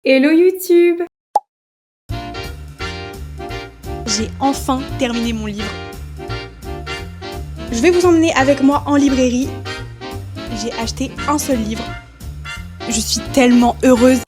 Hello YouTube! J'ai enfin terminé mon livre. Je vais vous emmener avec moi en librairie. J'ai acheté un seul livre. Je suis tellement heureuse.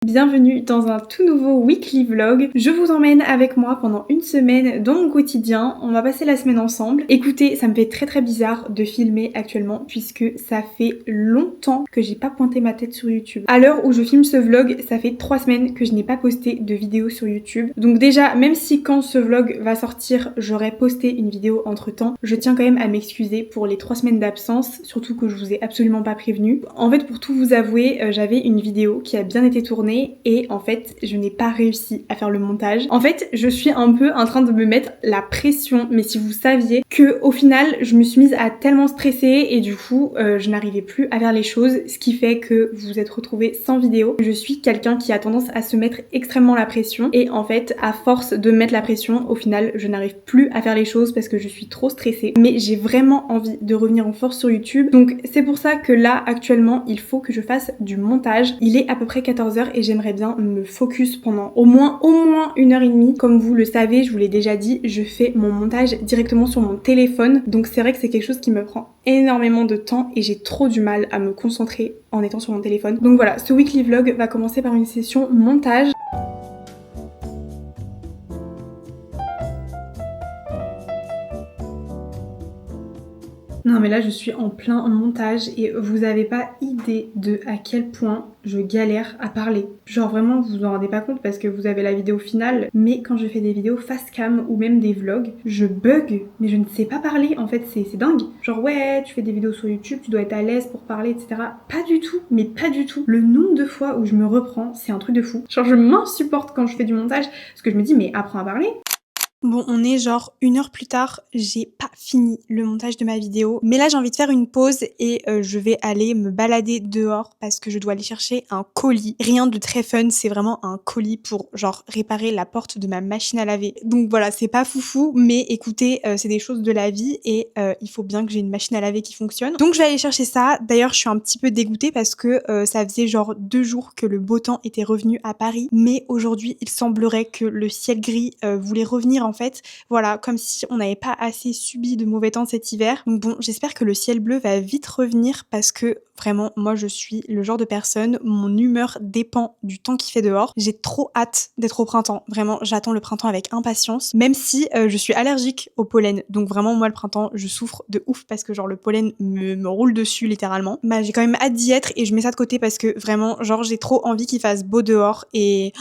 Bienvenue dans un tout nouveau weekly vlog. Je vous emmène avec moi pendant une semaine dans mon quotidien. On va passer la semaine ensemble. Écoutez, ça me fait très bizarre de filmer actuellement puisque ça fait longtemps que j'ai pas pointé ma tête sur YouTube. À l'heure où je filme ce vlog, ça fait 3 semaines que je n'ai pas posté de vidéo sur YouTube. Donc déjà, même si quand ce vlog va sortir, j'aurai posté une vidéo entre temps, je tiens quand même à m'excuser pour les 3 semaines d'absence, surtout que je vous ai absolument pas prévenu. En fait, pour tout vous avouer, j'avais une vidéo qui a bien été tournée et en fait je n'ai pas réussi à faire le montage. En fait je suis un peu en train de me mettre la pression, mais si vous saviez que au final je me suis mise à tellement stresser et du coup je n'arrivais plus à faire les choses, ce qui fait que vous vous êtes retrouvés sans vidéo. Je suis quelqu'un qui a tendance à se mettre extrêmement la pression et en fait à force de me mettre la pression, au final je n'arrive plus à faire les choses parce que je suis trop stressée. Mais j'ai vraiment envie de revenir en force sur YouTube, donc c'est pour ça que là actuellement il faut que je fasse du montage. Il est à peu près 14h et j'aimerais bien me focus pendant au moins 1h30. Comme vous le savez, je vous l'ai déjà dit, je fais mon montage directement sur mon téléphone. Donc c'est vrai que c'est quelque chose qui me prend énormément de temps et j'ai trop du mal à me concentrer en étant sur mon téléphone. Donc voilà, ce weekly vlog va commencer par une session montage. Non mais là je suis en plein montage et vous avez pas idée de à quel point je galère à parler. Genre vraiment vous vous en rendez pas compte parce que vous avez la vidéo finale, mais quand je fais des vidéos face cam ou même des vlogs, je bug, mais je ne sais pas parler en fait, c'est dingue. Genre ouais tu fais des vidéos sur YouTube, tu dois être à l'aise pour parler etc. Pas du tout, mais pas du tout. Le nombre de fois où je me reprends, c'est un truc de fou. Genre je m'insupporte quand je fais du montage parce que je me dis mais apprends à parler. Bon, on est genre 1 heure plus tard, j'ai pas fini le montage de ma vidéo. Mais là, j'ai envie de faire une pause et je vais aller me balader dehors parce que je dois aller chercher un colis. Rien de très fun, c'est vraiment un colis pour genre réparer la porte de ma machine à laver. Donc voilà, c'est pas foufou, mais écoutez, c'est des choses de la vie et il faut bien que j'ai une machine à laver qui fonctionne. Donc je vais aller chercher ça. D'ailleurs, je suis un petit peu dégoûtée parce que ça faisait genre 2 jours que le beau temps était revenu à Paris. Mais aujourd'hui, il semblerait que le ciel gris voulait revenir en fait, voilà, comme si on n'avait pas assez subi de mauvais temps cet hiver. Donc bon, j'espère que le ciel bleu va vite revenir parce que vraiment, moi je suis le genre de personne, mon humeur dépend du temps qu'il fait dehors. J'ai trop hâte d'être au printemps. Vraiment, j'attends le printemps avec impatience, même si je suis allergique au pollen. Donc vraiment, moi le printemps, je souffre de ouf parce que genre le pollen me roule dessus littéralement. Bah j'ai quand même hâte d'y être et je mets ça de côté parce que vraiment, genre j'ai trop envie qu'il fasse beau dehors et...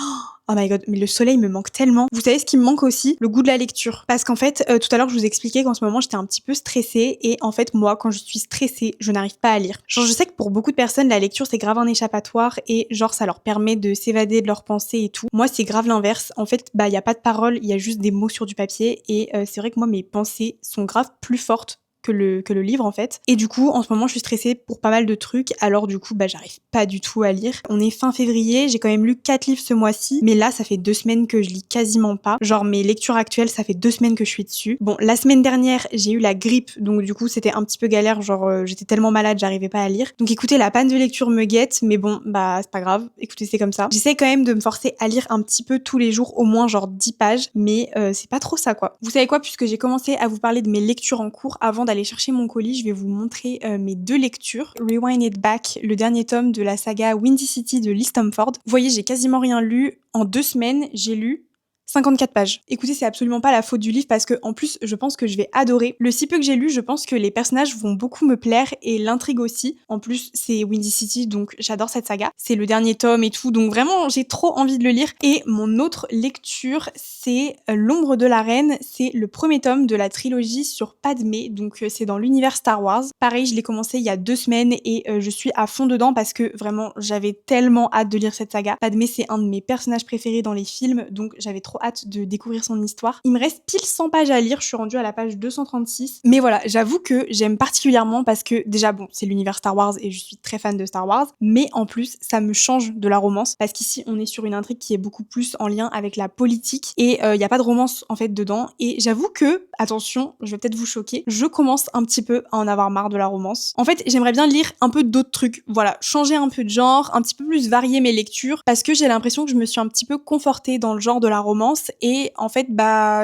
Oh my god, mais le soleil me manque tellement. Vous savez ce qui me manque aussi? Le goût de la lecture. Parce qu'en fait, tout à l'heure, je vous expliquais qu'en ce moment, j'étais un petit peu stressée. Et en fait, moi, quand je suis stressée, je n'arrive pas à lire. Genre, je sais que pour beaucoup de personnes, la lecture, c'est grave un échappatoire. Et genre, ça leur permet de s'évader de leurs pensées et tout. Moi, c'est grave l'inverse. En fait, bah, il y a pas de parole, il y a juste des mots sur du papier. Et c'est vrai que moi, mes pensées sont grave plus fortes que le livre en fait. Et du coup, en ce moment, je suis stressée pour pas mal de trucs, alors du coup, bah j'arrive pas du tout à lire. On est fin février, j'ai quand même lu 4 livres ce mois-ci, mais là, ça fait 2 semaines que je lis quasiment pas. Genre mes lectures actuelles, ça fait 2 semaines que je suis dessus. Bon, la semaine dernière, j'ai eu la grippe, donc du coup, c'était un petit peu galère, genre j'étais tellement malade, j'arrivais pas à lire. Donc écoutez, la panne de lecture me guette, mais bon, bah c'est pas grave, écoutez, c'est comme ça. J'essaie quand même de me forcer à lire un petit peu tous les jours, au moins genre 10 pages, mais c'est pas trop ça quoi. Vous savez quoi, puisque j'ai commencé à vous parler de mes lectures en cours avant d'aller chercher mon colis, je vais vous montrer mes 2 lectures. Rewind It Back, le dernier tome de la saga Windy City de Lee Stamford. Vous voyez, j'ai quasiment rien lu. En 2 semaines, j'ai lu 54 pages. Écoutez, c'est absolument pas la faute du livre parce que, en plus, je pense que je vais adorer. Le si peu que j'ai lu, je pense que les personnages vont beaucoup me plaire et l'intrigue aussi. En plus, c'est Windy City, donc j'adore cette saga. C'est le dernier tome et tout, donc vraiment, j'ai trop envie de le lire. Et mon autre lecture, c'est L'ombre de la reine. C'est le premier tome de la trilogie sur Padmé, donc c'est dans l'univers Star Wars. Pareil, je l'ai commencé il y a 2 semaines et je suis à fond dedans parce que vraiment, j'avais tellement hâte de lire cette saga. Padmé, c'est un de mes personnages préférés dans les films, donc j'avais trop hâte de découvrir son histoire. Il me reste pile 100 pages à lire, je suis rendue à la page 236. Mais voilà, j'avoue que j'aime particulièrement parce que déjà bon, c'est l'univers Star Wars et je suis très fan de Star Wars, mais en plus ça me change de la romance parce qu'ici on est sur une intrigue qui est beaucoup plus en lien avec la politique et il y a pas de romance en fait dedans et j'avoue que, attention, je vais peut-être vous choquer, je commence un petit peu à en avoir marre de la romance. En fait, j'aimerais bien lire un peu d'autres trucs, voilà, changer un peu de genre, un petit peu plus varier mes lectures parce que j'ai l'impression que je me suis un petit peu confortée dans le genre de la romance et en fait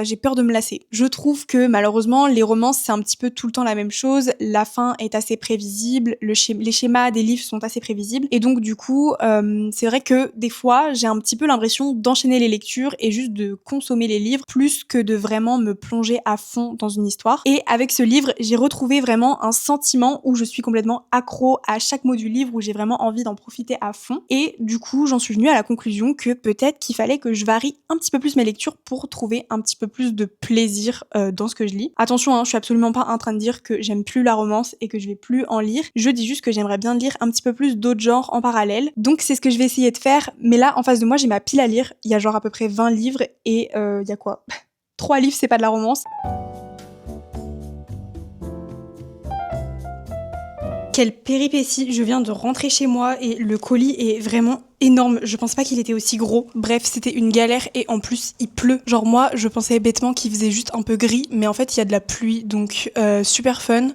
j'ai peur de me lasser. Je trouve que malheureusement les romances c'est un petit peu tout le temps la même chose, la fin est assez prévisible, les schémas des livres sont assez prévisibles et donc du coup c'est vrai que des fois j'ai un petit peu l'impression d'enchaîner les lectures et juste de consommer les livres plus que de vraiment me plonger à fond dans une histoire. Et avec ce livre j'ai retrouvé vraiment un sentiment où je suis complètement accro à chaque mot du livre, où j'ai vraiment envie d'en profiter à fond et du coup j'en suis venue à la conclusion que peut-être qu'il fallait que je varie un petit peu plus mes lectures pour trouver un petit peu plus de plaisir dans ce que je lis. Attention, hein, je suis absolument pas en train de dire que j'aime plus la romance et que je vais plus en lire, je dis juste que j'aimerais bien lire un petit peu plus d'autres genres en parallèle, donc c'est ce que je vais essayer de faire. Mais là en face de moi j'ai ma pile à lire, il y a genre à peu près 20 livres et il y a quoi 3 livres c'est pas de la romance. Quelle péripétie, je viens de rentrer chez moi et le colis est vraiment énorme, je pense pas qu'il était aussi gros. Bref, c'était une galère et en plus il pleut. Genre moi, je pensais bêtement qu'il faisait juste un peu gris, mais en fait il y a de la pluie, donc super fun.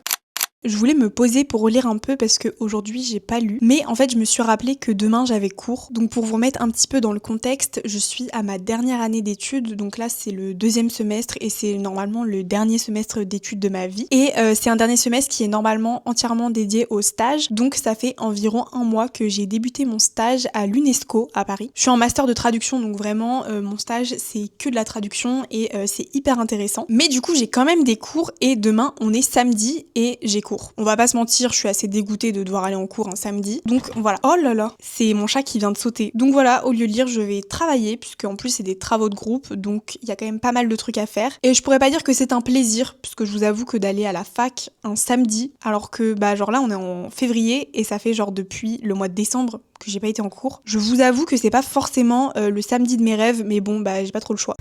Je voulais me poser pour relire un peu parce que aujourd'hui j'ai pas lu, mais en fait je me suis rappelé que demain j'avais cours. Donc pour vous remettre un petit peu dans le contexte, je suis à ma dernière année d'études, donc là c'est le 2e semestre et c'est normalement le dernier semestre d'études de ma vie. Et c'est un dernier semestre qui est normalement entièrement dédié au stage, donc ça fait environ un mois que j'ai débuté mon stage à l'UNESCO à Paris. Je suis en master de traduction, donc vraiment mon stage c'est que de la traduction et c'est hyper intéressant. Mais du coup j'ai quand même des cours et demain on est samedi et j'ai cours. On va pas se mentir, je suis assez dégoûtée de devoir aller en cours un samedi. Donc voilà. Oh là là, c'est mon chat qui vient de sauter. Donc voilà, au lieu de lire, je vais travailler puisque en plus c'est des travaux de groupe, donc il y a quand même pas mal de trucs à faire. Et je pourrais pas dire que c'est un plaisir puisque je vous avoue que d'aller à la fac un samedi, alors que genre là on est en février et ça fait genre depuis le mois de décembre que j'ai pas été en cours. Je vous avoue que c'est pas forcément le samedi de mes rêves, mais bon j'ai pas trop le choix.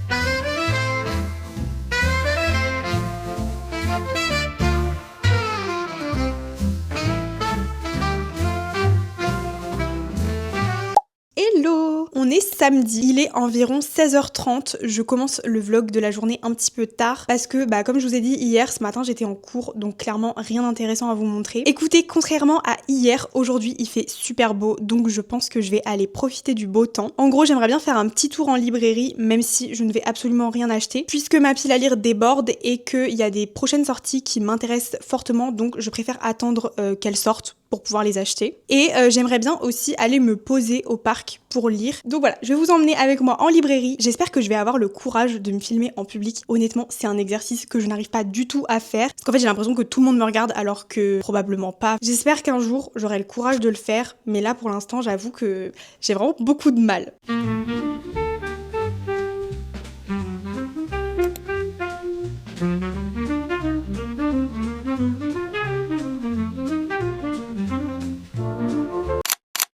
Hello! On est samedi, il est environ 16h30, je commence le vlog de la journée un petit peu tard parce que comme je vous ai dit hier, ce matin j'étais en cours, donc clairement rien d'intéressant à vous montrer. Écoutez, contrairement à hier, aujourd'hui il fait super beau, donc je pense que je vais aller profiter du beau temps. En gros, j'aimerais bien faire un petit tour en librairie, même si je ne vais absolument rien acheter, puisque ma pile à lire déborde et qu'il y a des prochaines sorties qui m'intéressent fortement, donc je préfère attendre qu'elles sortent pour pouvoir les acheter. Et j'aimerais bien aussi aller me poser au parc pour lire. Donc voilà, je vais vous emmener avec moi en librairie. J'espère que je vais avoir le courage de me filmer en public. Honnêtement, c'est un exercice que je n'arrive pas du tout à faire. Parce qu'en fait, j'ai l'impression que tout le monde me regarde alors que probablement pas. J'espère qu'un jour, j'aurai le courage de le faire. Mais là, pour l'instant, j'avoue que j'ai vraiment beaucoup de mal.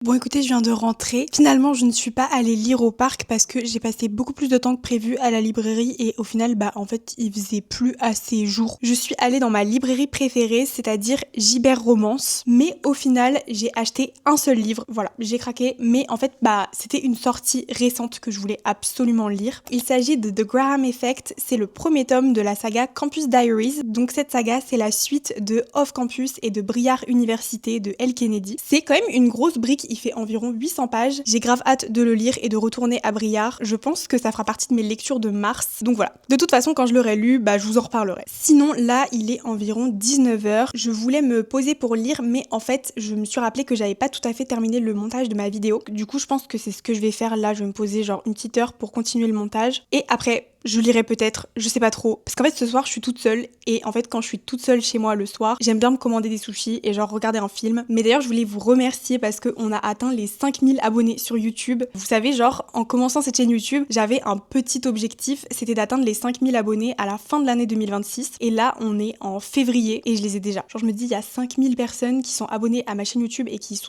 Bon écoutez, je viens de rentrer. Finalement, je ne suis pas allée lire au parc parce que j'ai passé beaucoup plus de temps que prévu à la librairie et au final, en fait, il faisait plus assez jour. Je suis allée dans ma librairie préférée, c'est-à-dire Gibert Romance, mais au final, j'ai acheté un seul livre. Voilà, j'ai craqué, mais en fait, c'était une sortie récente que je voulais absolument lire. Il s'agit de The Graham Effect, c'est le premier tome de la saga Campus Diaries. Donc cette saga, c'est la suite de Off Campus et de Briard Université de L. Kennedy. C'est quand même une grosse brique. Il fait environ 800 pages. J'ai grave hâte de le lire et de retourner à Briard. Je pense que ça fera partie de mes lectures de mars. Donc voilà. De toute façon, quand je l'aurai lu, je vous en reparlerai. Sinon, là, il est environ 19h. Je voulais me poser pour lire, mais en fait, je me suis rappelé que j'avais pas tout à fait terminé le montage de ma vidéo. Du coup, je pense que c'est ce que je vais faire là. Je vais me poser genre une petite heure pour continuer le montage. Et après, je lirai peut-être, je sais pas trop. Parce qu'en fait ce soir je suis toute seule et en fait quand je suis toute seule chez moi le soir, j'aime bien me commander des sushis et genre regarder un film. Mais d'ailleurs je voulais vous remercier parce qu'on a atteint les 5000 abonnés sur YouTube. Vous savez, genre en commençant cette chaîne YouTube, j'avais un petit objectif, c'était d'atteindre les 5000 abonnés à la fin de l'année 2026. Et là on est en février et je les ai déjà. Genre je me dis, il y a 5000 personnes qui sont abonnées à ma chaîne YouTube et qui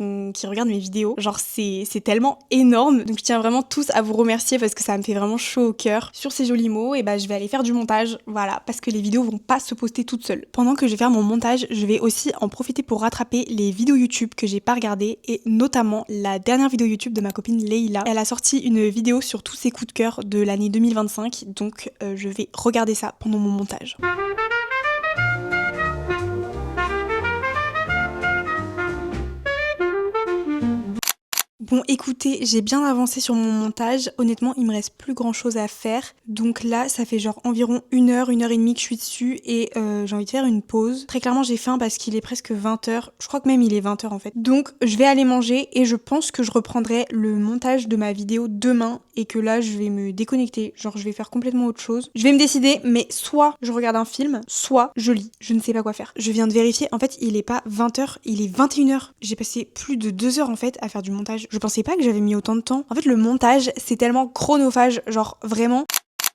regardent mes vidéos. Genre c'est tellement énorme. Donc je tiens vraiment tous à vous remercier parce que ça me fait vraiment chaud au cœur. Sur ces jolis mots, et je vais aller faire du montage, voilà, parce que les vidéos vont pas se poster toutes seules. Pendant que je vais faire mon montage, je vais aussi en profiter pour rattraper les vidéos YouTube que j'ai pas regardées et notamment la dernière vidéo YouTube de ma copine Leïla. Elle a sorti une vidéo sur tous ses coups de cœur de l'année 2025, donc je vais regarder ça pendant mon montage. Bon écoutez, j'ai bien avancé sur mon montage, honnêtement il me reste plus grand chose à faire, donc là ça fait genre environ 1 heure et demie que je suis dessus et j'ai envie de faire une pause. Très clairement j'ai faim parce qu'il est presque 20h, je crois que même il est 20h en fait. Donc je vais aller manger et je pense que je reprendrai le montage de ma vidéo demain et que là je vais me déconnecter, genre je vais faire complètement autre chose. Je vais me décider, mais soit je regarde un film, soit je lis, je ne sais pas quoi faire. Je viens de vérifier, en fait il est pas 20h, il est 21h. J'ai passé plus de 2 heures en fait à faire du montage. Je pensais pas que j'avais mis autant de temps. En fait, le montage, c'est tellement chronophage, genre vraiment.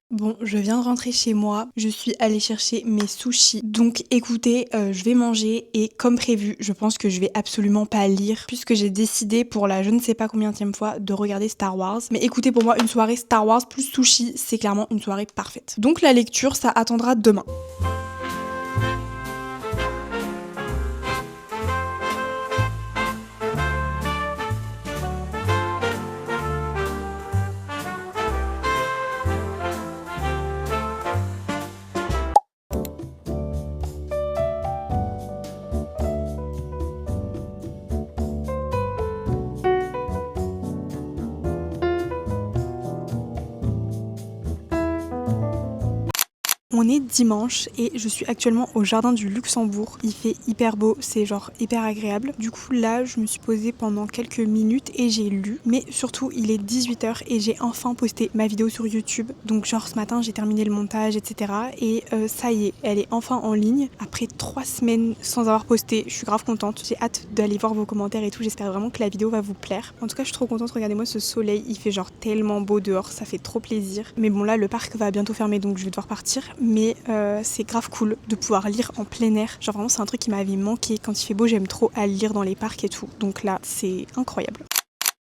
Bon, je viens de rentrer chez moi, je suis allée chercher mes sushis. Donc écoutez, je vais manger et comme prévu, je pense que je vais absolument pas lire puisque j'ai décidé pour la je ne sais pas combienième fois de regarder Star Wars. Mais écoutez, pour moi, une soirée Star Wars plus sushi, c'est clairement une soirée parfaite. Donc la lecture, ça attendra demain. On est dimanche et je suis actuellement au jardin du Luxembourg. Il fait hyper beau, c'est genre hyper agréable. Du coup là je me suis posée pendant quelques minutes et j'ai lu. Mais surtout il est 18h et j'ai enfin posté ma vidéo sur YouTube. Donc genre ce matin j'ai terminé le montage etc. Et ça y est, elle est enfin en ligne. Après 3 semaines sans avoir posté, je suis grave contente. J'ai hâte d'aller voir vos commentaires et tout. J'espère vraiment que la vidéo va vous plaire. En tout cas je suis trop contente, regardez-moi ce soleil. Il fait genre tellement beau dehors, ça fait trop plaisir. Mais bon là le parc va bientôt fermer donc je vais devoir partir. Mais c'est grave cool de pouvoir lire en plein air. Genre vraiment c'est un truc qui m'avait manqué. Quand il fait beau j'aime trop aller lire dans les parcs et tout. Donc là c'est incroyable.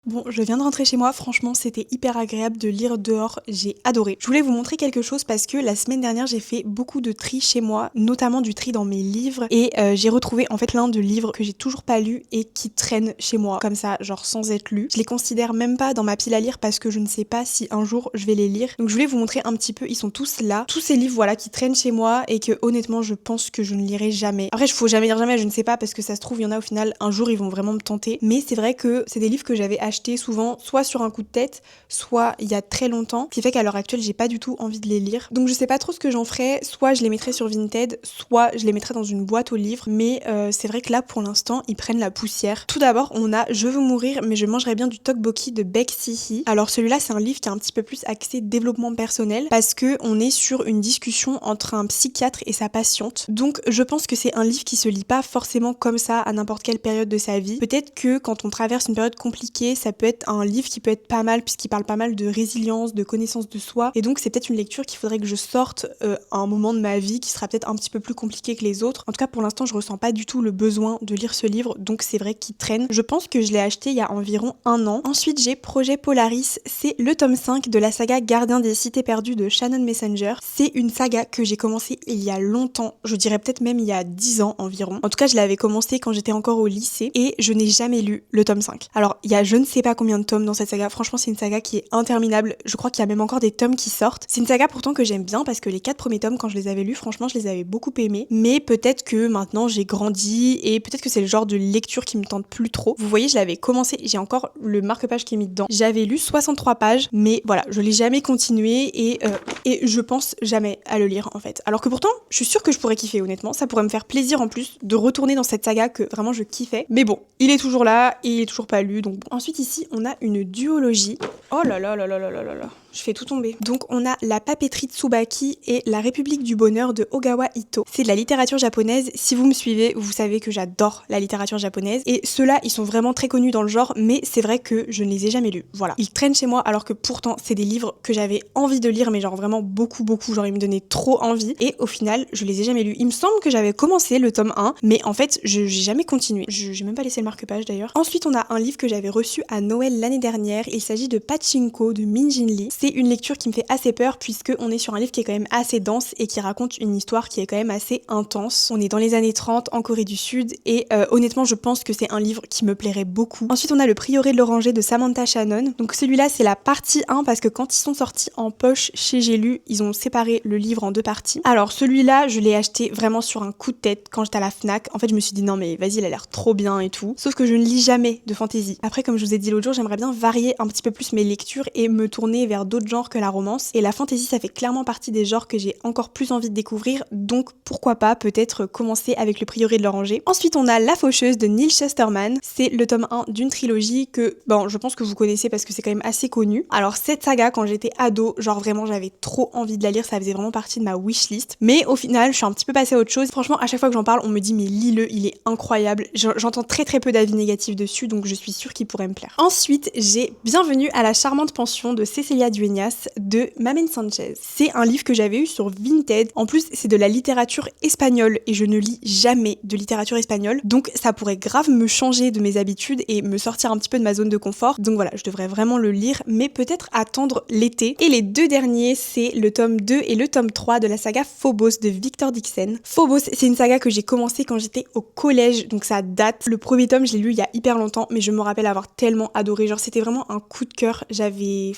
Bon, je viens de rentrer chez moi, franchement c'était hyper agréable de lire dehors, j'ai adoré. Je voulais vous montrer quelque chose parce que la semaine dernière j'ai fait beaucoup de tri chez moi, notamment du tri dans mes livres et j'ai retrouvé en fait plein de livres que j'ai toujours pas lus et qui traînent chez moi comme ça, genre sans être lus. Je les considère même pas dans ma pile à lire parce que je ne sais pas si un jour je vais les lire. Donc je voulais vous montrer un petit peu, ils sont tous là, tous ces livres voilà qui traînent chez moi et que honnêtement je pense que je ne lirai jamais. Après il faut jamais dire jamais, je ne sais pas parce que ça se trouve il y en a au final un jour ils vont vraiment me tenter, mais c'est vrai que c'est des livres que j'avais acheté souvent soit sur un coup de tête, soit il y a très longtemps, ce qui fait qu'à l'heure actuelle j'ai pas du tout envie de les lire. Donc je sais pas trop ce que j'en ferais, soit je les mettrais sur Vinted, soit je les mettrais dans une boîte aux livres, mais c'est vrai que là pour l'instant ils prennent la poussière. Tout d'abord on a Je veux mourir mais je mangerai bien du tteokbokki de Baek Si-hee. Alors celui-là c'est un livre qui est un petit peu plus axé développement personnel parce que on est sur une discussion entre un psychiatre et sa patiente. Donc je pense que c'est un livre qui se lit pas forcément comme ça à n'importe quelle période de sa vie. Peut-être que quand on traverse une période compliquée, ça peut être un livre qui peut être pas mal puisqu'il parle pas mal de résilience, de connaissance de soi et donc c'est peut-être une lecture qu'il faudrait que je sorte à un moment de ma vie qui sera peut-être un petit peu plus compliqué que les autres. En tout cas pour l'instant je ressens pas du tout le besoin de lire ce livre donc c'est vrai qu'il traîne. Je pense que je l'ai acheté il y a environ 1 an. Ensuite j'ai Projet Polaris, c'est le tome 5 de la saga Gardien des cités perdues de Shannon Messenger. C'est une saga que j'ai commencé il y a longtemps, je dirais peut-être même il y a 10 ans environ. En tout cas je l'avais commencé quand j'étais encore au lycée et je n'ai jamais lu le tome 5. Alors il y a je ne sais pas combien de tomes dans cette saga, franchement c'est une saga qui est interminable, je crois qu'il y a même encore des tomes qui sortent. C'est une saga pourtant que j'aime bien parce que les 4 premiers tomes quand je les avais lus franchement je les avais beaucoup aimés, mais peut-être que maintenant j'ai grandi et peut-être que c'est le genre de lecture qui me tente plus trop. Vous voyez je l'avais commencé, j'ai encore le marque-page qui est mis dedans, j'avais lu 63 pages mais voilà je l'ai jamais continué et je pense jamais à le lire en fait. Alors que pourtant je suis sûre que je pourrais kiffer honnêtement, ça pourrait me faire plaisir en plus de retourner dans cette saga que vraiment je kiffais, mais bon il est toujours là et il est toujours pas lu donc bon. Ensuite ici on a une duologie. Oh là là là là là là là là. Je fais tout tomber. Donc on a La papeterie de Tsubaki et La République du bonheur de Ogawa Ito. C'est de la littérature japonaise. Si vous me suivez, vous savez que j'adore la littérature japonaise. Et ceux-là, ils sont vraiment très connus dans le genre, mais c'est vrai que je ne les ai jamais lus. Voilà. Ils traînent chez moi alors que pourtant, c'est des livres que j'avais envie de lire, mais genre vraiment beaucoup. Genre ils me donnaient trop envie. Et au final, je les ai jamais lus. Il me semble que j'avais commencé le tome 1, mais en fait, j'ai jamais continué. J'ai même pas laissé le marque-page d'ailleurs. Ensuite, on a un livre que j'avais reçu à Noël l'année dernière. Il s'agit de Pachinko de Min Jin Lee. C'est une lecture qui me fait assez peur puisque on est sur un livre qui est quand même assez dense et qui raconte une histoire qui est quand même assez intense. On est dans les années 30 en Corée du Sud et honnêtement je pense que c'est un livre qui me plairait beaucoup. Ensuite on a Le Prieuré de l'Oranger de Samantha Shannon. Donc celui-là c'est la partie 1 parce que quand ils sont sortis en poche chez J'ai lu, ils ont séparé le livre en 2 parties. Alors celui-là je l'ai acheté vraiment sur un coup de tête quand j'étais à la Fnac. En fait je me suis dit non mais vas-y il a l'air trop bien et tout. Sauf que je ne lis jamais de fantasy. Après comme je vous ai dit l'autre jour j'aimerais bien varier un petit peu plus mes lectures et me tourner vers d'autres genres que la romance. Et la fantasy, ça fait clairement partie des genres que j'ai encore plus envie de découvrir, donc pourquoi pas peut-être commencer avec Le Prieuré de l'Oranger. Ensuite, on a La Faucheuse de Neil Shusterman. C'est le tome 1 d'une trilogie que, bon, je pense que vous connaissez parce que c'est quand même assez connu. Alors, cette saga, quand j'étais ado, genre vraiment, j'avais trop envie de la lire, ça faisait vraiment partie de ma wishlist. Mais au final, je suis un petit peu passée à autre chose. Franchement, à chaque fois que j'en parle, on me dit, mais lis-le, il est incroyable. J'entends très peu d'avis négatifs dessus, donc je suis sûre qu'il pourrait me plaire. Ensuite, j'ai Bienvenue à la charmante pension de Cecilia Dueñas de Mamen Sanchez. C'est un livre que j'avais eu sur Vinted. En plus, c'est de la littérature espagnole et je ne lis jamais de littérature espagnole. Donc ça pourrait grave me changer de mes habitudes et me sortir un petit peu de ma zone de confort. Donc voilà, je devrais vraiment le lire, mais peut-être attendre l'été. Et les 2 derniers, c'est le tome 2 et le tome 3 de la saga Phobos de Victor Dixon. Phobos, c'est une saga que j'ai commencé quand j'étais au collège, donc ça date. Le premier tome, je l'ai lu il y a hyper longtemps, mais je me rappelle avoir tellement adoré. Genre c'était vraiment un coup de cœur. J'avais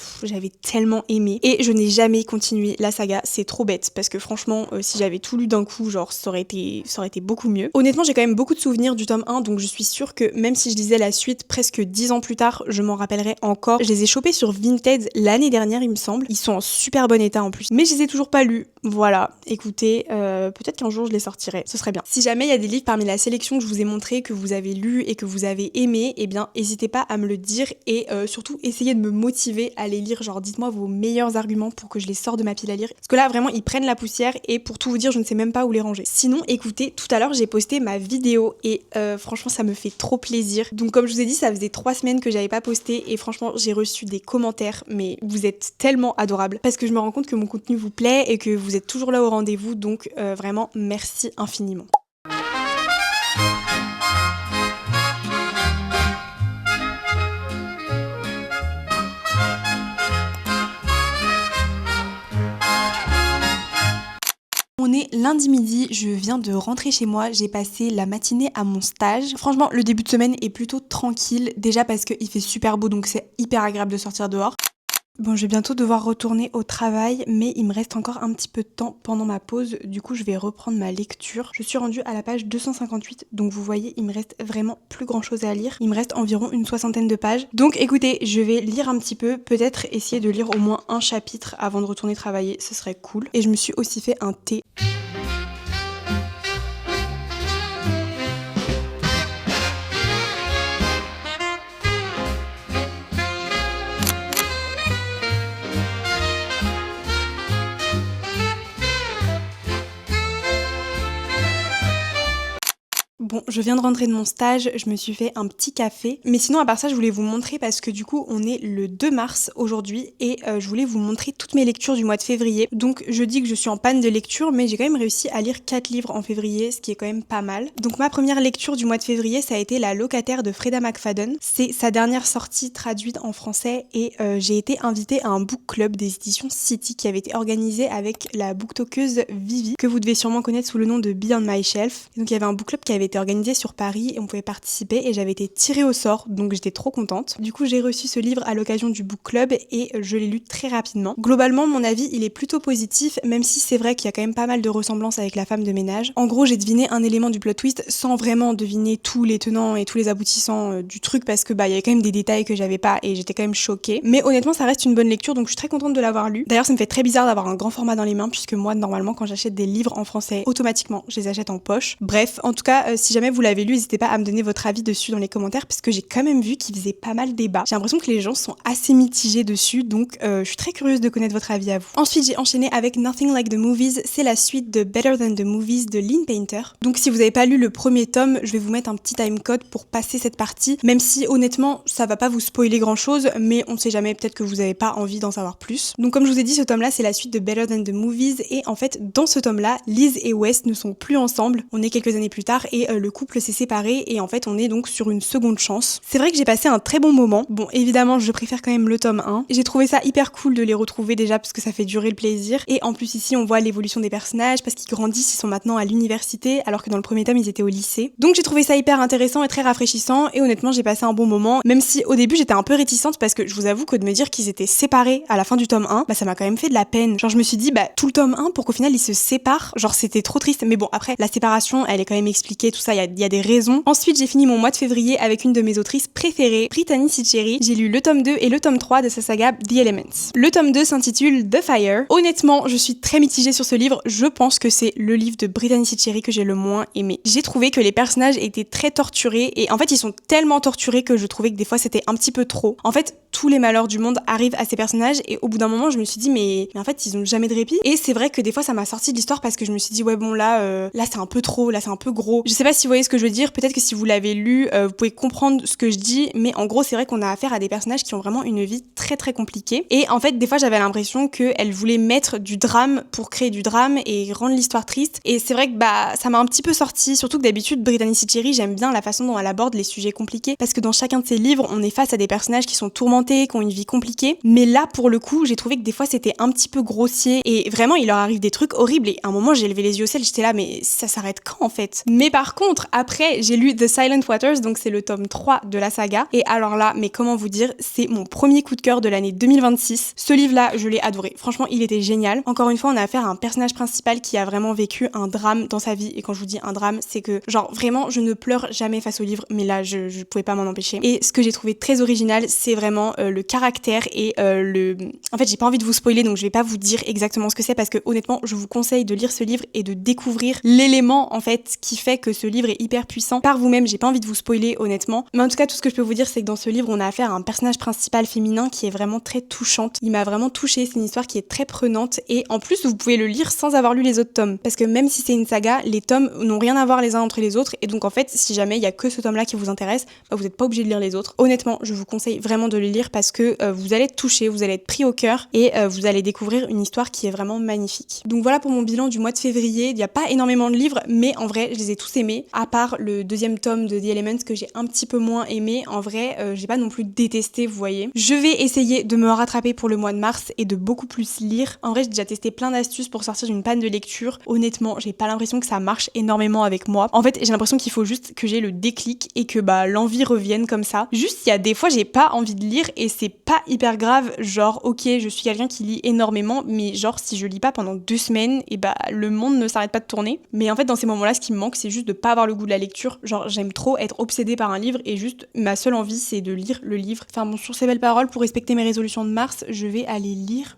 tellement aimé. Et je n'ai jamais continué la saga, c'est trop bête parce que franchement si j'avais tout lu d'un coup genre ça aurait été beaucoup mieux. Honnêtement j'ai quand même beaucoup de souvenirs du tome 1 donc je suis sûre que même si je lisais la suite presque 10 ans plus tard je m'en rappellerai encore. Je les ai chopés sur Vinted l'année dernière il me semble, ils sont en super bon état en plus mais je les ai toujours pas lus. Voilà, écoutez, peut-être qu'un jour je les sortirai, ce serait bien. Si jamais il y a des livres parmi la sélection que je vous ai montré, que vous avez lu et que vous avez aimé, eh bien n'hésitez pas à me le dire et surtout essayez de me motiver à les lire, genre dites-moi vos meilleurs arguments pour que je les sorte de ma pile à lire. Parce que là vraiment ils prennent la poussière et pour tout vous dire je ne sais même pas où les ranger. Sinon écoutez, tout à l'heure j'ai posté ma vidéo et franchement ça me fait trop plaisir. Donc comme je vous ai dit ça faisait 3 semaines que j'avais pas posté et franchement j'ai reçu des commentaires mais vous êtes tellement adorables parce que je me rends compte que mon contenu vous plaît et que vous êtes toujours là au rendez-vous donc vraiment merci infiniment. On est lundi midi, je viens de rentrer chez moi, j'ai passé la matinée à mon stage. Franchement, le début de semaine est plutôt tranquille, déjà parce qu'il fait super beau donc c'est hyper agréable de sortir dehors. Bon, je vais bientôt devoir retourner au travail, mais il me reste encore un petit peu de temps pendant ma pause. Du coup, je vais reprendre ma lecture. Je suis rendue à la page 258, donc vous voyez, il me reste vraiment plus grand chose à lire. Il me reste environ une 60aine de pages. Donc écoutez, je vais lire un petit peu, peut-être essayer de lire au moins un chapitre avant de retourner travailler, ce serait cool. Et je me suis aussi fait un thé. Bon, je viens de rentrer de mon stage, je me suis fait un petit café. Mais sinon, à part ça, je voulais vous montrer parce que du coup, on est le 2 mars aujourd'hui et je voulais vous montrer toutes mes lectures du mois de février. Donc, je dis que je suis en panne de lecture, mais j'ai quand même réussi à lire 4 livres en février, ce qui est quand même pas mal. Donc, ma première lecture du mois de février, ça a été La Locataire de Freda McFadden. C'est sa dernière sortie traduite en français et j'ai été invitée à un book club des éditions City qui avait été organisé avec la booktokeuse Vivi, que vous devez sûrement connaître sous le nom de Beyond My Shelf. Et donc, il y avait un book club qui avait été organisé sur Paris et on pouvait participer et j'avais été tirée au sort donc j'étais trop contente. Du coup j'ai reçu ce livre à l'occasion du book club et je l'ai lu très rapidement. Globalement mon avis il est plutôt positif même si c'est vrai qu'il y a quand même pas mal de ressemblances avec la femme de ménage. En gros j'ai deviné un élément du plot twist sans vraiment deviner tous les tenants et tous les aboutissants du truc parce que il y avait quand même des détails que j'avais pas et j'étais quand même choquée. Mais honnêtement ça reste une bonne lecture donc je suis très contente de l'avoir lu. D'ailleurs ça me fait très bizarre d'avoir un grand format dans les mains puisque moi normalement quand j'achète des livres en français automatiquement je les achète en poche. Bref en tout cas si jamais jamais vous l'avez lu, n'hésitez pas à me donner votre avis dessus dans les commentaires parce que j'ai quand même vu qu'il faisait pas mal débat. J'ai l'impression que les gens sont assez mitigés dessus, donc je suis très curieuse de connaître votre avis à vous. Ensuite, j'ai enchaîné avec Nothing Like the Movies, c'est la suite de Better Than the Movies de Lynn Painter. Donc si vous n'avez pas lu le premier tome, je vais vous mettre un petit timecode pour passer cette partie, même si honnêtement ça va pas vous spoiler grand chose, mais on sait jamais, peut-être que vous n'avez pas envie d'en savoir plus. Donc comme je vous ai dit, ce tome là c'est la suite de Better Than the Movies, et en fait dans ce tome là, Liz et Wes ne sont plus ensemble, on est quelques années plus tard et le couple s'est séparé, et en fait on est donc sur une seconde chance. C'est vrai que j'ai passé un très bon moment, bon évidemment je préfère quand même le tome 1, j'ai trouvé ça hyper cool de les retrouver déjà parce que ça fait durer le plaisir, et en plus ici on voit l'évolution des personnages parce qu'ils grandissent, ils sont maintenant à l'université alors que dans le premier tome ils étaient au lycée. Donc j'ai trouvé ça hyper intéressant et très rafraîchissant, et honnêtement j'ai passé un bon moment, même si au début j'étais un peu réticente parce que je vous avoue que de me dire qu'ils étaient séparés à la fin du tome 1, bah ça m'a quand même fait de la peine. Genre je me suis dit bah tout le tome 1 pour qu'au final ils se séparent, genre c'était trop triste, mais bon après la séparation elle est quand même expliquée, tout ça, il y a des raisons. Ensuite j'ai fini mon mois de février avec une de mes autrices préférées, Brittany Seccheri. J'ai lu le tome 2 et le tome 3 de sa saga The Elements. Le tome 2 s'intitule The Fire. Honnêtement je suis très mitigée sur ce livre, je pense que c'est le livre de Brittany Seccheri que j'ai le moins aimé. J'ai trouvé que les personnages étaient très torturés, et en fait ils sont tellement torturés que je trouvais que des fois c'était un petit peu trop. En fait tous les malheurs du monde arrivent à ces personnages, et au bout d'un moment je me suis dit mais en fait ils ont jamais de répit, et c'est vrai que des fois ça m'a sorti de l'histoire parce que je me suis dit ouais bon là c'est un peu trop, là c'est un peu gros. Je sais pas si vous voyez ce que je veux dire, peut-être que si vous l'avez lu vous pouvez comprendre ce que je dis, mais en gros c'est vrai qu'on a affaire à des personnages qui ont vraiment une vie très très compliquée, et en fait des fois j'avais l'impression qu'elle voulait mettre du drame pour créer du drame et rendre l'histoire triste, et c'est vrai que bah ça m'a un petit peu sorti, surtout que d'habitude Brittany Seccheri j'aime bien la façon dont elle aborde les sujets compliqués, parce que dans chacun de ses livres on est face à des personnages qui sont tourmentés, qui ont une vie compliquée, mais là pour le coup j'ai trouvé que des fois c'était un petit peu grossier, et vraiment il leur arrive des trucs horribles, et à un moment j'ai levé les yeux au ciel, j'étais là mais ça s'arrête quand en fait. Mais par contre après j'ai lu The Silent Waters, donc c'est le tome 3 de la saga, et alors là mais comment vous dire, c'est mon premier coup de cœur de l'année 2026. Ce livre là je l'ai adoré, franchement il était génial. Encore une fois on a affaire à un personnage principal qui a vraiment vécu un drame dans sa vie, et quand je vous dis un drame c'est que genre vraiment je ne pleure jamais face au livre, mais là je pouvais pas m'en empêcher. Et ce que j'ai trouvé très original c'est vraiment le caractère et en fait j'ai pas envie de vous spoiler donc je vais pas vous dire exactement ce que c'est parce que honnêtement je vous conseille de lire ce livre et de découvrir l'élément en fait qui fait que ce livre est hyper puissant par vous-même. J'ai pas envie de vous spoiler honnêtement, mais en tout cas tout ce que je peux vous dire c'est que dans ce livre on a affaire à un personnage principal féminin qui est vraiment très touchante. Il m'a vraiment touchée, c'est une histoire qui est très prenante, et en plus vous pouvez le lire sans avoir lu les autres tomes parce que même si c'est une saga, les tomes n'ont rien à voir les uns entre les autres, et donc en fait si jamais il y a que ce tome là qui vous intéresse, bah, vous n'êtes pas obligé de lire les autres. Honnêtement je vous conseille vraiment de le lire parce que vous allez être touché, vous allez être pris au cœur, et vous allez découvrir une histoire qui est vraiment magnifique. Donc voilà pour mon bilan du mois de février. Il n'y a pas énormément de livres, mais en vrai je les ai tous aimés, à part le deuxième tome de The Elements que j'ai un petit peu moins aimé. En vrai j'ai pas non plus détesté, vous voyez. Je vais essayer de me rattraper pour le mois de mars et de beaucoup plus lire. En vrai j'ai déjà testé plein d'astuces pour sortir d'une panne de lecture. Honnêtement j'ai pas l'impression que ça marche énormément avec moi. En fait j'ai l'impression qu'il faut juste que j'ai le déclic et que bah l'envie revienne comme ça. Juste il y a des fois j'ai pas envie de lire et c'est pas hyper grave, genre ok je suis quelqu'un qui lit énormément, mais genre si je lis pas pendant 2 semaines, et bah le monde ne s'arrête pas de tourner. Mais en fait dans ces moments là ce qui me manque c'est juste de pas avoir le goût de la lecture. Genre j'aime trop être obsédée par un livre et juste ma seule envie c'est de lire le livre. Enfin bon, sur ces belles paroles, pour respecter mes résolutions de mars, je vais aller lire.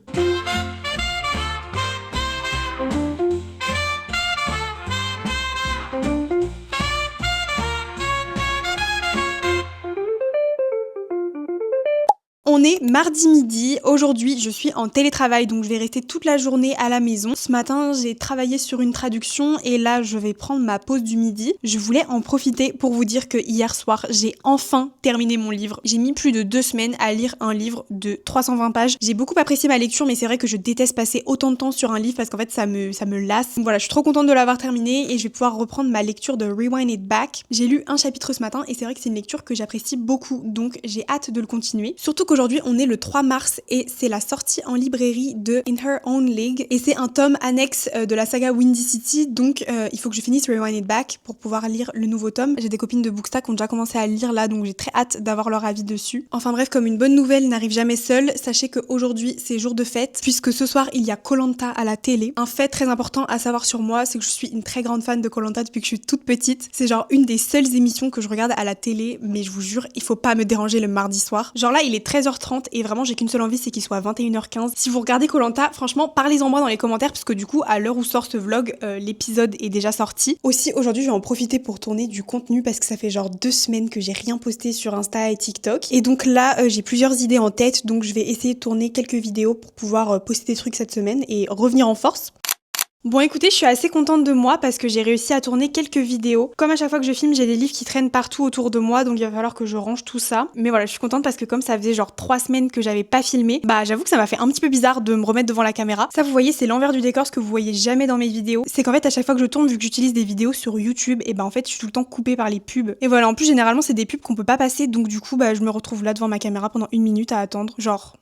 On est mardi midi, aujourd'hui je suis en télétravail donc je vais rester toute la journée à la maison. Ce matin j'ai travaillé sur une traduction et là je vais prendre ma pause du midi. Je voulais en profiter pour vous dire que hier soir j'ai enfin terminé mon livre. J'ai mis plus de 2 semaines à lire un livre de 320 pages. J'ai beaucoup apprécié ma lecture, mais c'est vrai que je déteste passer autant de temps sur un livre parce qu'en fait ça me lasse. Voilà, je suis trop contente de l'avoir terminé et je vais pouvoir reprendre ma lecture de Rewind It Back. J'ai lu un chapitre ce matin et c'est vrai que c'est une lecture que j'apprécie beaucoup, donc j'ai hâte de le continuer. Surtout qu'aujourd'hui on est le 3 mars et c'est la sortie en librairie de In Her Own League, et c'est un tome annexe de la saga Windy City, donc il faut que je finisse Rewind It Back pour pouvoir lire le nouveau tome. J'ai des copines de Bookstack qui ont déjà commencé à le lire là, donc j'ai très hâte d'avoir leur avis dessus. Enfin bref, comme une bonne nouvelle n'arrive jamais seule, sachez qu'aujourd'hui c'est jour de fête puisque ce soir il y a Koh-Lanta à la télé. Un fait très important à savoir sur moi, c'est que je suis une très grande fan de Koh-Lanta depuis que je suis toute petite. C'est genre une des seules émissions que je regarde à la télé, mais je vous jure il faut pas me déranger le mardi soir. Genre là il est 13h 22h30 et vraiment j'ai qu'une seule envie, c'est qu'il soit 21h15. Si vous regardez Koh-Lanta, franchement parlez-en moi dans les commentaires parce que du coup à l'heure où sort ce vlog, l'épisode est déjà sorti. Aussi aujourd'hui je vais en profiter pour tourner du contenu parce que ça fait genre 2 semaines que j'ai rien posté sur Insta et TikTok. Et donc là j'ai plusieurs idées en tête, donc je vais essayer de tourner quelques vidéos pour pouvoir poster des trucs cette semaine et revenir en force. Bon écoutez, je suis assez contente de moi parce que j'ai réussi à tourner quelques vidéos. Comme à chaque fois que je filme, j'ai des livres qui traînent partout autour de moi, donc il va falloir que je range tout ça. Mais voilà, je suis contente parce que comme ça faisait genre 3 semaines que j'avais pas filmé, bah j'avoue que ça m'a fait un petit peu bizarre de me remettre devant la caméra. Ça vous voyez, c'est l'envers du décor, ce que vous voyez jamais dans mes vidéos. C'est qu'en fait à chaque fois que je tourne, vu que j'utilise des vidéos sur YouTube, et bah en fait je suis tout le temps coupée par les pubs. Et voilà, en plus généralement c'est des pubs qu'on peut pas passer, donc du coup bah je me retrouve là devant ma caméra pendant 1 minute à attendre, genre...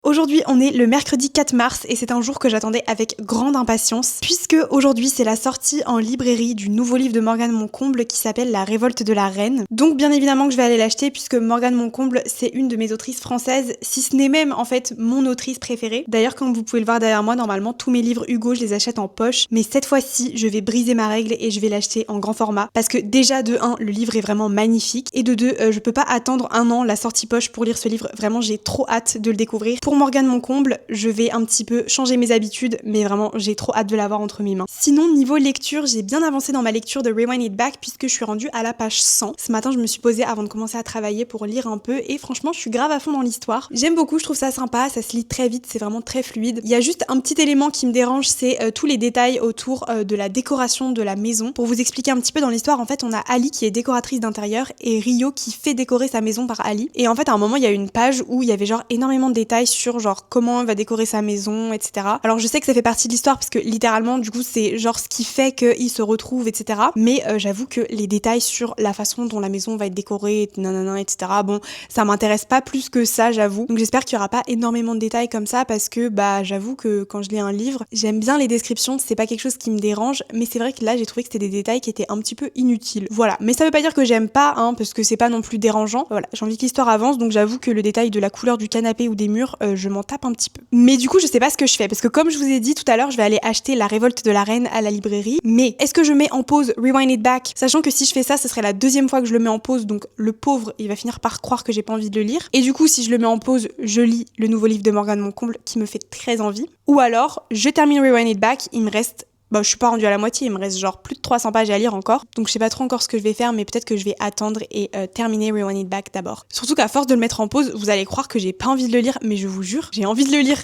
Aujourd'hui, on est le mercredi 4 mars et c'est un jour que j'attendais avec grande impatience puisque aujourd'hui c'est la sortie en librairie du nouveau livre de Morgane Moncomble qui s'appelle La Révolte de la Reine. Donc bien évidemment que je vais aller l'acheter puisque Morgane Moncomble c'est une de mes autrices françaises, si ce n'est même en fait mon autrice préférée. D'ailleurs comme vous pouvez le voir derrière moi, normalement tous mes livres Hugo je les achète en poche, mais cette fois-ci je vais briser ma règle et je vais l'acheter en grand format parce que déjà de 1 le livre est vraiment magnifique et de 2 je peux pas attendre 1 an la sortie poche pour lire ce livre, vraiment j'ai trop hâte de le découvrir. Pour Morgane Moncomble, je vais un petit peu changer mes habitudes, mais vraiment j'ai trop hâte de l'avoir entre mes mains. Sinon niveau lecture, j'ai bien avancé dans ma lecture de Rewind It Back puisque je suis rendue à la page 100. Ce matin je me suis posée avant de commencer à travailler pour lire un peu et franchement je suis grave à fond dans l'histoire. J'aime beaucoup, je trouve ça sympa, ça se lit très vite, c'est vraiment très fluide. Il y a juste un petit élément qui me dérange, c'est tous les détails autour de la décoration de la maison. Pour vous expliquer un petit peu dans l'histoire, en fait on a Ali qui est décoratrice d'intérieur et Rio qui fait décorer sa maison par Ali. Et en fait à un moment il y a une page où il y avait genre énormément de détails sur genre comment elle va décorer sa maison, etc. Alors je sais que ça fait partie de l'histoire parce que littéralement du coup c'est genre ce qui fait qu'ils se retrouvent, etc. Mais j'avoue que les détails sur la façon dont la maison va être décorée, nanana, etc. Bon, ça m'intéresse pas plus que ça, j'avoue. Donc j'espère qu'il y aura pas énormément de détails comme ça parce que bah j'avoue que quand je lis un livre, j'aime bien les descriptions, c'est pas quelque chose qui me dérange, mais c'est vrai que là j'ai trouvé que c'était des détails qui étaient un petit peu inutiles. Voilà, mais ça veut pas dire que j'aime pas, hein, parce que c'est pas non plus dérangeant. Voilà, j'ai envie que l'histoire avance, donc j'avoue que le détail de la couleur du canapé ou des murs, je m'en tape un petit peu. Mais du coup, je sais pas ce que je fais parce que comme je vous ai dit tout à l'heure, je vais aller acheter La Révolte de la Reine à la librairie. Mais est-ce que je mets en pause Rewind It Back, sachant que si je fais ça, ce serait la 2e fois que je le mets en pause, donc le pauvre, il va finir par croire que j'ai pas envie de le lire. Et du coup, si je le mets en pause, je lis le nouveau livre de Morgane Moncomble qui me fait très envie. Ou alors, je termine Rewind It Back, il me reste... Bah, je suis pas rendue à la moitié, il me reste genre plus de 300 pages à lire encore. Donc je sais pas trop encore ce que je vais faire, mais peut-être que je vais attendre et terminer Rewind It Back d'abord. Surtout qu'à force de le mettre en pause, vous allez croire que j'ai pas envie de le lire, mais je vous jure, j'ai envie de le lire.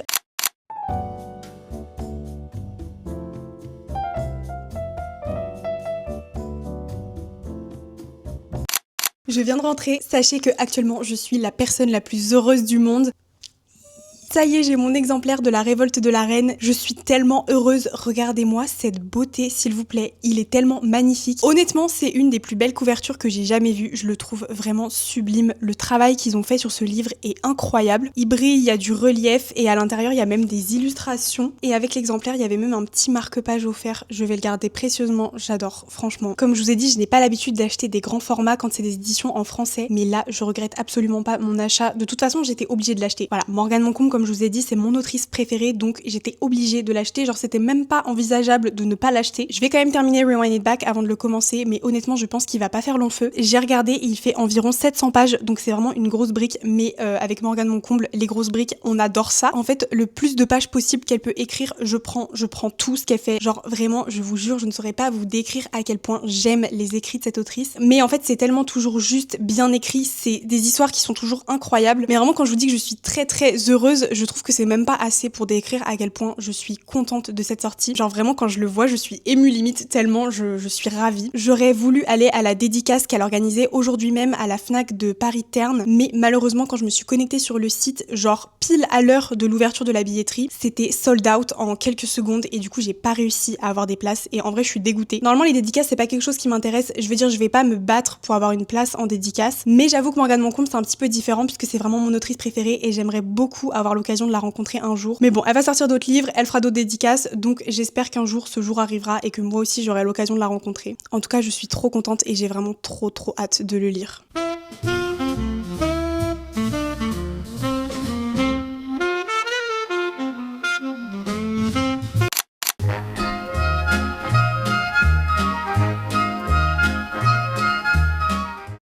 Je viens de rentrer, sachez que actuellement je suis la personne la plus heureuse du monde. Ça y est, j'ai mon exemplaire de La Révolte de la Reine. Je suis tellement heureuse. Regardez-moi cette beauté, s'il vous plaît. Il est tellement magnifique. Honnêtement, c'est une des plus belles couvertures que j'ai jamais vues. Je le trouve vraiment sublime. Le travail qu'ils ont fait sur ce livre est incroyable. Il brille, il y a du relief et à l'intérieur, il y a même des illustrations. Et avec l'exemplaire, il y avait même un petit marque-page offert. Je vais le garder précieusement. J'adore, franchement. Comme je vous ai dit, je n'ai pas l'habitude d'acheter des grands formats quand c'est des éditions en français. Mais là, je regrette absolument pas mon achat. De toute façon, j'étais obligée de l'acheter. Voilà, Morgane Moncomble, comme je vous ai dit, c'est mon autrice préférée, donc j'étais obligée de l'acheter. Genre, c'était même pas envisageable de ne pas l'acheter. Je vais quand même terminer Rewind It Back avant de le commencer, mais honnêtement, je pense qu'il va pas faire long feu. J'ai regardé et il fait environ 700 pages, donc c'est vraiment une grosse brique, mais avec Morgane Moncomble, les grosses briques, on adore ça. En fait, le plus de pages possible qu'elle peut écrire, je prends tout ce qu'elle fait. Genre, vraiment, je vous jure, je ne saurais pas vous décrire à quel point j'aime les écrits de cette autrice. Mais en fait, c'est tellement toujours juste, bien écrit, c'est des histoires qui sont toujours incroyables. Mais vraiment, quand je vous dis que je suis très très heureuse, je trouve que c'est même pas assez pour décrire à quel point je suis contente de cette sortie. Genre vraiment quand je le vois, je suis émue limite tellement je suis ravie. J'aurais voulu aller à la dédicace qu'elle organisait aujourd'hui même à la Fnac de Paris-Terne, mais malheureusement quand je me suis connectée sur le site, genre pile à l'heure de l'ouverture de la billetterie, c'était sold out en quelques secondes et du coup j'ai pas réussi à avoir des places et en vrai je suis dégoûtée. Normalement les dédicaces c'est pas quelque chose qui m'intéresse, je veux dire je vais pas me battre pour avoir une place en dédicace, mais j'avoue que Morgane Moncomble c'est un petit peu différent puisque c'est vraiment mon autrice préférée et j'aimerais beaucoup avoir l'occasion de la rencontrer un jour. Mais bon, elle va sortir d'autres livres, elle fera d'autres dédicaces, donc j'espère qu'un jour ce jour arrivera et que moi aussi j'aurai l'occasion de la rencontrer. En tout cas, je suis trop contente et j'ai vraiment trop hâte de le lire.